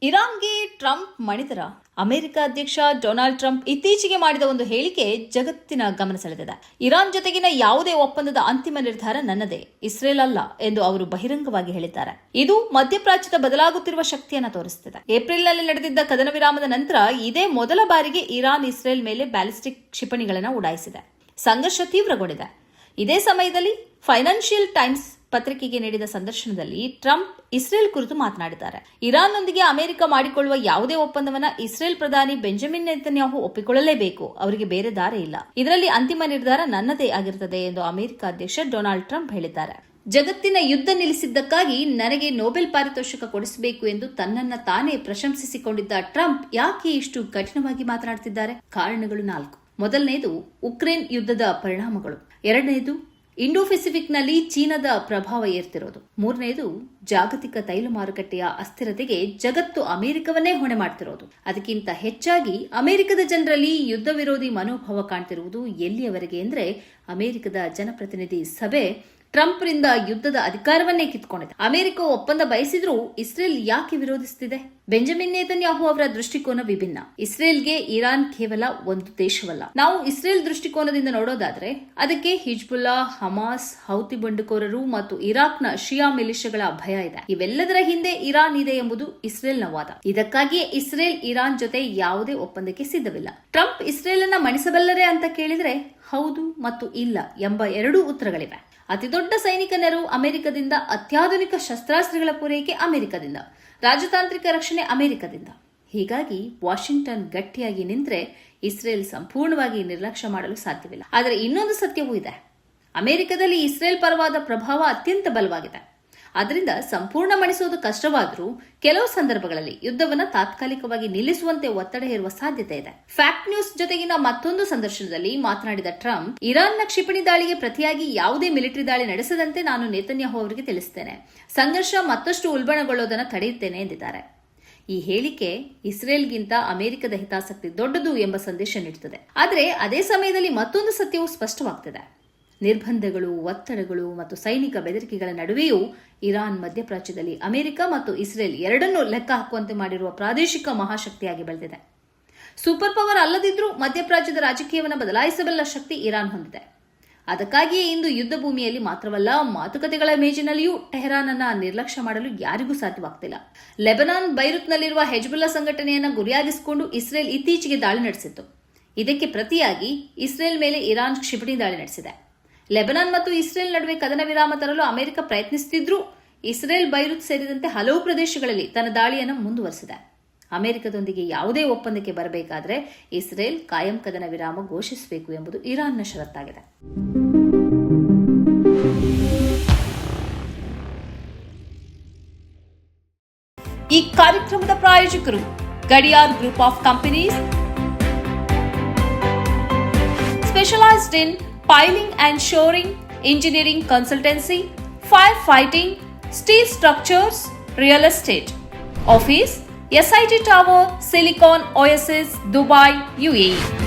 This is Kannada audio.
ಇರಾನ್ಗೆ ಟ್ರಂಪ್ ಮಣಿತರ. ಅಮೆರಿಕ ಅಧ್ಯಕ್ಷ ಡೊನಾಲ್ಡ್ ಟ್ರಂಪ್ ಇತ್ತೀಚೆಗೆ ಮಾಡಿದ ಒಂದು ಹೇಳಿಕೆ ಜಗತ್ತಿನ ಗಮನ ಸೆಳೆದಿದೆ. ಇರಾನ್ ಜೊತೆಗಿನ ಯಾವುದೇ ಒಪ್ಪಂದದ ಅಂತಿಮ ನಿರ್ಧಾರ ನನ್ನದೇ, ಇಸ್ರೇಲ್ ಅಲ್ಲ ಎಂದು ಅವರು ಬಹಿರಂಗವಾಗಿ ಹೇಳಿದ್ದಾರೆ. ಇದು ಮಧ್ಯಪ್ರಾಚ್ಯದ ಬದಲಾಗುತ್ತಿರುವ ಶಕ್ತಿಯನ್ನು ತೋರಿಸುತ್ತಿದೆ. ಏಪ್ರಿಲ್ನಲ್ಲಿ ನಡೆದಿದ್ದ ಕದನ ವಿರಾಮದ ನಂತರ ಇದೇ ಮೊದಲ ಬಾರಿಗೆ ಇರಾನ್ ಇಸ್ರೇಲ್ ಮೇಲೆ ಬ್ಯಾಲಿಸ್ಟಿಕ್ ಕ್ಷಿಪಣಿಗಳನ್ನು ಉಡಾಯಿಸಿದೆ. ಸಂಘರ್ಷ ತೀವ್ರಗೊಂಡಿದೆ. ಇದೇ ಸಮಯದಲ್ಲಿ ಫೈನಾನ್ಷಿಯಲ್ ಟೈಮ್ಸ್ ಪತ್ರಿಕೆಗೆ ನೀಡಿದ ಸಂದರ್ಶನದಲ್ಲಿ ಟ್ರಂಪ್ ಇಸ್ರೇಲ್ ಕುರಿತು ಮಾತನಾಡಿದ್ದಾರೆ. ಇರಾನ್ನೊಂದಿಗೆ ಅಮೆರಿಕ ಮಾಡಿಕೊಳ್ಳುವ ಯಾವುದೇ ಒಪ್ಪಂದವನ್ನ ಇಸ್ರೇಲ್ ಪ್ರಧಾನಿ ಬೆಂಜಮಿನ್ ನೆತನ್ಯಾಹು ಒಪ್ಪಿಕೊಳ್ಳಲೇಬೇಕು, ಅವರಿಗೆ ಬೇರೆ ದಾರಿ ಇಲ್ಲ. ಇದರಲ್ಲಿ ಅಂತಿಮ ನಿರ್ಧಾರ ನನ್ನದೇ ಆಗಿರುತ್ತದೆ ಎಂದು ಅಮೆರಿಕ ಅಧ್ಯಕ್ಷ ಡೊನಾಲ್ಡ್ ಟ್ರಂಪ್ ಹೇಳಿದ್ದಾರೆ. ಜಗತ್ತಿನ ಯುದ್ಧ ನಿಲ್ಲಿಸಿದ್ದಕ್ಕಾಗಿ ನನಗೆ ನೊಬೆಲ್ ಪಾರಿತೋಷಿಕ ಕೊಡಿಸಬೇಕು ಎಂದು ತನ್ನನ್ನ ತಾನೇ ಪ್ರಶಂಸಿಸಿಕೊಂಡಿದ್ದ ಟ್ರಂಪ್ ಯಾಕೆ ಇಷ್ಟು ಕಠಿಣವಾಗಿ ಮಾತನಾಡುತ್ತಿದ್ದಾರೆ? ಕಾರಣಗಳು 4. ಮೊದಲನೆಯದು ಉಕ್ರೇನ್ ಯುದ್ಧದ ಪರಿಣಾಮಗಳು. ಎರಡನೆಯದು ಇಂಡೋ ಪೆಸಿಫಿಕ್ನಲ್ಲಿ ಚೀನಾದ ಪ್ರಭಾವ ಏರ್ತಿರೋದು. ಮೂರನೆಯದು ಜಾಗತಿಕ ತೈಲ ಮಾರುಕಟ್ಟೆಯ ಅಸ್ಥಿರತೆಗೆ ಜಗತ್ತು ಅಮೆರಿಕವನ್ನೇ ಹೊಣೆ ಮಾಡ್ತಿರೋದು. ಅದಕ್ಕಿಂತ ಹೆಚ್ಚಾಗಿ ಅಮೆರಿಕದ ಜನರಲ್ಲಿ ಯುದ್ಧ ವಿರೋಧಿ ಮನೋಭಾವ ಕಾಣ್ತಿರುವುದು ಎಲ್ಲಿಯವರೆಗೆ ಅಂದ್ರೆ ಅಮೆರಿಕದ ಜನಪ್ರತಿನಿಧಿ ಸಭೆ ಟ್ರಂಪ್ರಿಂದ ಯುದ್ಧದ ಅಧಿಕಾರವನ್ನೇ ಕಿತ್ಕೊಂಡಿದೆ. ಅಮೆರಿಕ ಒಪ್ಪಂದ ಬಯಸಿದ್ರೂ ಇಸ್ರೇಲ್ ಯಾಕೆ ವಿರೋಧಿಸುತ್ತಿದೆ? ಬೆಂಜಮಿನ್ ನೇತನ್ಯಾಹು ಅವರ ದೃಷ್ಟಿಕೋನ ವಿಭಿನ್ನ. ಇಸ್ರೇಲ್ಗೆ ಇರಾನ್ ಕೇವಲ ಒಂದು ದೇಶವಲ್ಲ. ನಾವು ಇಸ್ರೇಲ್ ದೃಷ್ಟಿಕೋನದಿಂದ ನೋಡೋದಾದ್ರೆ ಅದಕ್ಕೆ ಹಿಜ್ಬುಲ್ಲಾ, ಹಮಾಸ್, ಹೌತಿ ಬಂಡುಕೋರರು ಮತ್ತು ಇರಾಕ್ನ ಶಿಯಾ ಮಿಲಿಷಿಯಾಗಳ ಭಯ ಇದೆ. ಇವೆಲ್ಲದರ ಹಿಂದೆ ಇರಾನ್ ಇದೆ ಎಂಬುದು ಇಸ್ರೇಲ್ನ ವಾದ. ಇದಕ್ಕಾಗಿಯೇ ಇಸ್ರೇಲ್ ಇರಾನ್ ಜೊತೆ ಯಾವುದೇ ಒಪ್ಪಂದಕ್ಕೆ ಸಿದ್ಧವಿಲ್ಲ. ಟ್ರಂಪ್ ಇಸ್ರೇಲ್ ಅನ್ನ ಮಣಿಸಬಲ್ಲರೇ ಅಂತ ಕೇಳಿದ್ರೆ ಹೌದು ಮತ್ತು ಇಲ್ಲ ಎಂಬ ಎರಡೂ ಉತ್ತರಗಳಿವೆ. ಅತಿದೊಡ್ಡ ಸೈನಿಕ ನೆರವು ಅಮೆರಿಕದಿಂದ, ಅತ್ಯಾಧುನಿಕ ಶಸ್ತ್ರಾಸ್ತ್ರಗಳ ಪೂರೈಕೆ ಅಮೆರಿಕದಿಂದ, ರಾಜತಾಂತ್ರಿಕ ರಕ್ಷಣೆ ಅಮೆರಿಕದಿಂದ. ಹೀಗಾಗಿ ವಾಷಿಂಗ್ಟನ್ ಗಟ್ಟಿಯಾಗಿ ನಿಂತರೆ ಇಸ್ರೇಲ್ ಸಂಪೂರ್ಣವಾಗಿ ನಿರ್ಲಕ್ಷ್ಯ ಮಾಡಲು ಸಾಧ್ಯವಿಲ್ಲ. ಆದರೆ ಇನ್ನೊಂದು ಸತ್ಯವೂ ಇದೆ. ಅಮೆರಿಕದಲ್ಲಿ ಇಸ್ರೇಲ್ ಪರವಾದ ಪ್ರಭಾವ ಅತ್ಯಂತ ಬಲವಾಗಿದೆ. ಅದರಿಂದ ಸಂಪೂರ್ಣ ಮಣಿಸುವುದು ಕಷ್ಟವಾದರೂ ಕೆಲವು ಸಂದರ್ಭಗಳಲ್ಲಿ ಯುದ್ಧವನ್ನು ತಾತ್ಕಾಲಿಕವಾಗಿ ನಿಲ್ಲಿಸುವಂತೆ ಒತ್ತಡ ಹೇರುವ ಸಾಧ್ಯತೆ ಇದೆ. ಫ್ಯಾಕ್ಟ್ ನ್ಯೂಸ್ ಜೊತೆಗಿನ ಮತ್ತೊಂದು ಸಂದರ್ಶನದಲ್ಲಿ ಮಾತನಾಡಿದ ಟ್ರಂಪ್, ಇರಾನ್ನ ಕ್ಷಿಪಣಿ ದಾಳಿಗೆ ಪ್ರತಿಯಾಗಿ ಯಾವುದೇ ಮಿಲಿಟರಿ ದಾಳಿ ನಡೆಸದಂತೆ ನಾನು ನೇತನ್ಯಾಹು ಅವರಿಗೆ ತಿಳಿಸುತ್ತೇನೆ. ಸಂಘರ್ಷ ಮತ್ತಷ್ಟು ಉಲ್ಬಣಗೊಳ್ಳುವುದನ್ನು ತಡೆಯುತ್ತೇನೆ ಎಂದಿದ್ದಾರೆ. ಈ ಹೇಳಿಕೆ ಇಸ್ರೇಲ್ಗಿಂತ ಅಮೆರಿಕದ ಹಿತಾಸಕ್ತಿ ದೊಡ್ಡದು ಎಂಬ ಸಂದೇಶ ನೀಡುತ್ತದೆ. ಆದರೆ ಅದೇ ಸಮಯದಲ್ಲಿ ಮತ್ತೊಂದು ಸತ್ಯವು ಸ್ಪಷ್ಟವಾಗುತ್ತದೆ. ನಿರ್ಬಂಧಗಳು, ಒತ್ತಡಗಳು ಮತ್ತು ಸೈನಿಕ ಬೆದರಿಕೆಗಳ ನಡುವೆಯೂ ಇರಾನ್ ಮಧ್ಯಪ್ರಾಚ್ಯದಲ್ಲಿ ಅಮೆರಿಕ ಮತ್ತು ಇಸ್ರೇಲ್ ಎರಡನ್ನೂ ಲೆಕ್ಕ ಹಾಕುವಂತೆ ಮಾಡಿರುವ ಪ್ರಾದೇಶಿಕ ಮಹಾಶಕ್ತಿಯಾಗಿ ಬೆಳೆದಿದೆ. ಸೂಪರ್ ಪವರ್ ಅಲ್ಲದಿದ್ರೂ ಮಧ್ಯಪ್ರಾಚ್ಯದ ರಾಜಕೀಯವನ್ನು ಬದಲಾಯಿಸಬಲ್ಲ ಶಕ್ತಿ ಇರಾನ್ ಹೊಂದಿದೆ. ಅದಕ್ಕಾಗಿಯೇ ಇಂದು ಯುದ್ಧ ಭೂಮಿಯಲ್ಲಿ ಮಾತ್ರವಲ್ಲ, ಮಾತುಕತೆಗಳ ಮೇಜಿನಲ್ಲಿಯೂ ಟೆಹರಾನ್ ಅನ್ನ ನಿರ್ಲಕ್ಷ್ಯ ಮಾಡಲು ಯಾರಿಗೂ ಸಾಧ್ಯವಾಗ್ತಿಲ್ಲ. ಲೆಬನಾನ್ ಬೈರುತ್ನಲ್ಲಿರುವ ಹೆಜ್ಬುಲ್ಲಾ ಸಂಘಟನೆಯನ್ನು ಗುರಿಯಾಗಿಸಿಕೊಂಡು ಇಸ್ರೇಲ್ ಇತ್ತೀಚೆಗೆ ದಾಳಿ ನಡೆಸಿತ್ತು. ಇದಕ್ಕೆ ಪ್ರತಿಯಾಗಿ ಇಸ್ರೇಲ್ ಮೇಲೆ ಇರಾನ್ ಕ್ಷಿಪಣಿ ದಾಳಿ ನಡೆಸಿದೆ. ಲೆಬನಾನ್ ಮತ್ತು ಇಸ್ರೇಲ್ ನಡುವೆ ಕದನ ವಿರಾಮ ತರಲು ಅಮೆರಿಕ ಪ್ರಯತ್ನಿಸುತ್ತಿದ್ರೂ ಇಸ್ರೇಲ್ ಬೈರುತ್ ಸೇರಿದಂತೆ ಹಲವು ಪ್ರದೇಶಗಳಲ್ಲಿ ತನ್ನ ದಾಳಿಯನ್ನು ಮುಂದುವರೆಸಿದೆ. ಅಮೆರಿಕದೊಂದಿಗೆ ಯಾವುದೇ ಒಪ್ಪಂದಕ್ಕೆ ಬರಬೇಕಾದರೆ ಇಸ್ರೇಲ್ ಕಾಯಂ ಕದನ ವಿರಾಮ ಘೋಷಿಸಬೇಕು ಎಂಬುದು ಇರಾನ್ನ ಷರತ್ತಾಗಿದೆ. ಈ ಕಾರ್ಯಕ್ರಮದ ಪ್ರಾಯೋಜಕರು Gadiyar group of companies, specialized in piling and shoring, engineering consultancy, firefighting, steel structures, real estate. Office, SIT Tower, Silicon Oasis, Dubai, UAE.